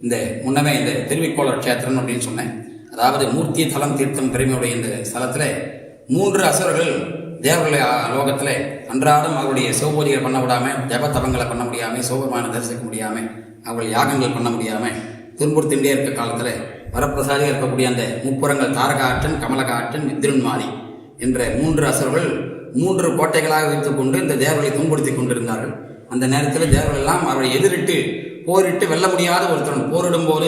இந்த முன்னமே இந்த திருவிக்கோளர் க்ஷேத்திரம் அப்படின்னு சொன்னேன். அதாவது மூர்த்தி தலம் தீர்த்தம் பெருமையுடைய இந்த ஸ்தலத்தில் 3 அசுரர்கள் தேவர்களுடைய லோகத்தில் அன்றாடம் அவருடைய சிவபூஜைகள் பண்ண விடாமல், ஜபத்தபங்களை பண்ண முடியாமல், சிவபெருமானை தரிசிக்க முடியாமல், அவர்கள் யாகங்கள் பண்ண முடியாமல் துன்புறுத்தின்றே இருக்க காலத்தில் வரப்பிரசாதியாக இருக்கக்கூடிய அந்த முப்புறங்கள் தாரகாற்றன், கமலகாற்றன், மித்ருன்மாலி என்ற 3 அசுரர்கள் 3 கோட்டைகளாக வைத்துக் கொண்டு இந்த தேவர்களை துன்புறுத்தி கொண்டிருந்தார்கள். அந்த நேரத்தில் தேவர்கள் எல்லாம் அவரை எதிரிட்டு போரிட்டு வெல்ல முடியாத ஒரு தருணம், போரிடும் போது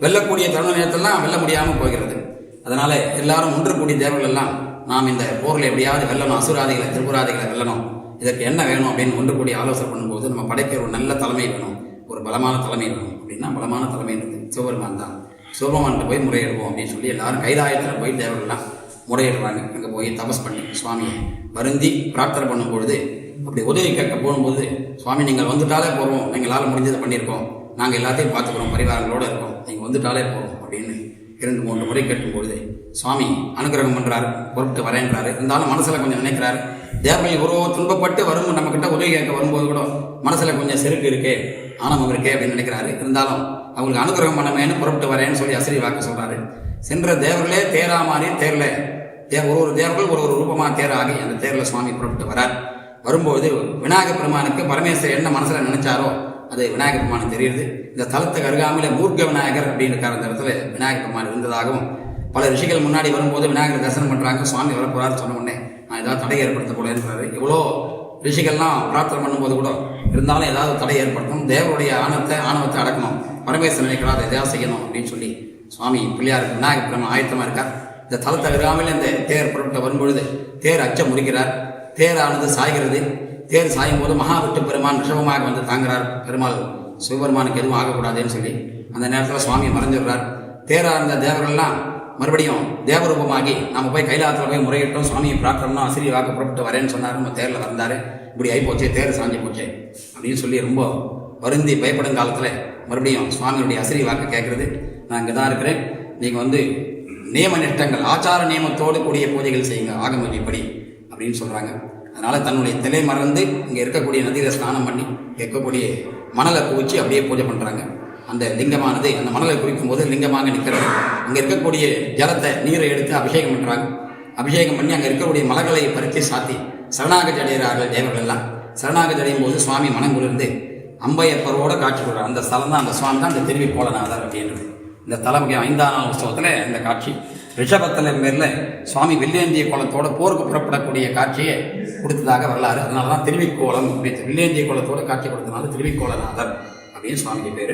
வெல்லக்கூடிய தருண நேரத்திலாம் வெல்ல முடியாமல் போகிறது. அதனால எல்லாரும் ஒன்று கூடிய தேவர்கள் எல்லாம் நாம் இந்த போரில் எப்படியாவது வெல்லணும், அசுராதிகளை திரிபுராதிகளை வெல்லணும், இதற்கு என்ன வேணும் அப்படின்னு ஒன்று கூடி ஆலோசனை பண்ணும்போது நம்ம படைக்கிற ஒரு நல்ல தலைமை வேணும், ஒரு பலமான தலைமை வேணும். அப்படின்னா பலமான தலைமைன்றது சிவபெருமான் தான். சிவபெருமான்கிட்ட போய் முறையிடுவோம் அப்படின்னு சொல்லி எல்லாரும் கைலாயத்தில் போய் தேவர்கள்லாம் முறையிடுறாங்க. அங்கே போய் தபஸ் பண்ணி சுவாமியை வருந்தி பிரார்த்தனை பண்ணும்பொழுது அப்படி உதவி கேட்க போகும்போது, சுவாமி நீங்கள் வந்துட்டாலே போகிறோம், எங்களால் முடிஞ்சதை பண்ணியிருக்கோம், நாங்கள் எல்லாத்தையும் பார்த்துக்கிறோம், பரிவாரங்களோடு இருக்கோம், நீங்கள் வந்துட்டாலே போகிறோம் அப்படின்னு 2-3 முறை கேட்கும்பொழுது சுவாமி அனுகிரகம் பண்ணுறாரு, பொருட்டு வரேன்றாரு. இருந்தாலும் மனசில் கொஞ்சம் நினைக்கிறாரு, தேவர்கள் இவ்வளோ துன்பப்பட்டு வரும் நம்மக்கிட்ட உதவி கேட்க வரும்போது கூட மனசில் கொஞ்சம் செருக்கு இருக்கே, ஆணவம் இருக்கே அப்படின்னு நினைக்கிறாரு. இருந்தாலும் அவங்களுக்கு அனுகிரகம் பண்ணமேன்னு புறப்பட்டு வரேன்னு சொல்லி அசரி வாக்கு சொல்கிறாரு. சென்ற தேவர்களே தேரா மாறி தேரில் ஒரு தேவர்கள் ஒரு ரூபமாக தேராகி அந்த தேரில் சுவாமி புறப்பட்டு வரார். வரும்போது விநாயகர் பெருமானுக்கு பரமேஸ்வரர் என்ன மனசில் நினைச்சாரோ அது விநாயகர் பெருமானுக்கு தெரியுது. இந்த தலத்துக்கு அருகாமையில் மூர்க்க விநாயகர் அப்படின்னு இருக்கார். அந்த இடத்துல விநாயகர் பெருமான் இருந்ததாகவும் பல ரிஷிகள் முன்னாடி வரும்போது விநாயகர் தரிசனம் பண்ணுறாங்க. சுவாமி வரப்போறாரு சொன்ன உடனே நான் ஏதாவது தடை ஏற்படுத்த போலேன்றாரு. இவ்வளோ ரிஷிகள்லாம் பிரார்த்தனை பண்ணும்போது கூட இருந்தாலும் ஏதாவது தடை ஏற்படுத்தணும், தேவருடைய ஆணவத்தை அடக்கணும், பரமேஸ்வரன் நினைக்கிறார் எதாவது செய்யணும் அப்படின்னு சொல்லி சுவாமி பிள்ளையார் விநாயகர் பெருமான் ஆயத்தமாக இருக்கார். இந்த தலத்தை அருகாமையில் இந்த தேர் புறப்பட்டு வரும்பொழுது தேர் அச்சம் முடிக்கிறார். தேரானது சாய்கிறது. தேர் சாயும் போது மகாவிட்டு பெருமான் ரிஷபமாக வந்து தாங்குறார். பெருமாள் சிவபெருமானுக்கு எதுவும் ஆகக்கூடாதுன்னு சொல்லி அந்த நேரத்தில் சுவாமி மறைஞ்சிடுறார். தேரா இருந்த தேவர்கள்லாம் மறுபடியும் தேவரூபமாகி நம்ம போய் கைலாயத்தில் போய் முறையிட்டோம், சுவாமியை பிரார்த்தனை அசிரி வாக்கு புறப்பட்டு வரேன்னு சொன்னார். நம்ம தேரில் வந்தார், இப்படி ஆகி போச்சே, தேர் சாஞ்சி போச்சே அப்படின்னு சொல்லி ரொம்ப வருந்தி பயப்படும் காலத்தில் மறுபடியும் சுவாமியுடைய அசிரி வாக்கு கேட்குறது, நான் இங்கே தான் இருக்கிறேன், நீங்கள் வந்து நியம நிஷ்டங்கள் ஆச்சார நியமத்தோடு கூடிய பூஜைகள் செய்யுங்க ஆகம விதிப்படி அப்படின்னு சொல்கிறாங்க. அதனால் தன்னுடைய திலை மறந்து இங்கே இருக்கக்கூடிய நதியில் ஸ்நானம் பண்ணி இருக்கக்கூடிய மணலை குவிச்சு அப்படியே பூஜை பண்ணுறாங்க. அந்த லிங்கமானது அந்த மணலை குவிக்கும் போது லிங்கமாக நிற்கிறது. அங்கே இருக்கக்கூடிய ஜலத்தை நீரை எடுத்து அபிஷேகம் பண்ணுறாங்க. அபிஷேகம் பண்ணி அங்கே இருக்கக்கூடிய மலர்களை பறித்து சாத்தி சரணாகதி அடைகிறார்கள் தேவர்கள் எல்லாம். சரணாகதி அடையும் போது சுவாமி மனங்குளிர்ந்து அம்பையப்பரோட காட்சி கொடுறார். அந்த ஸ்தலம் தான், அந்த சுவாமி தான் அந்த திருவிக்கோளநாதர் அப்படின்றது. இந்த தலம் 5ஆம் நாள் உற்சவத்தில் இந்த காட்சி ரிஷபத்தில் பேரில் சுவாமி வில்லேந்திய கோலத்தோட போருக்கு புறப்படக்கூடிய காட்சியை கொடுத்ததாக வரலாறு. அதனால தான் திருவிக்கோளம், வில்லேந்திய கோலத்தோட காட்சி கொடுத்தனால திருவிக்கோளநாதர் அப்படின்னு சுவாமிக்கு பேர்.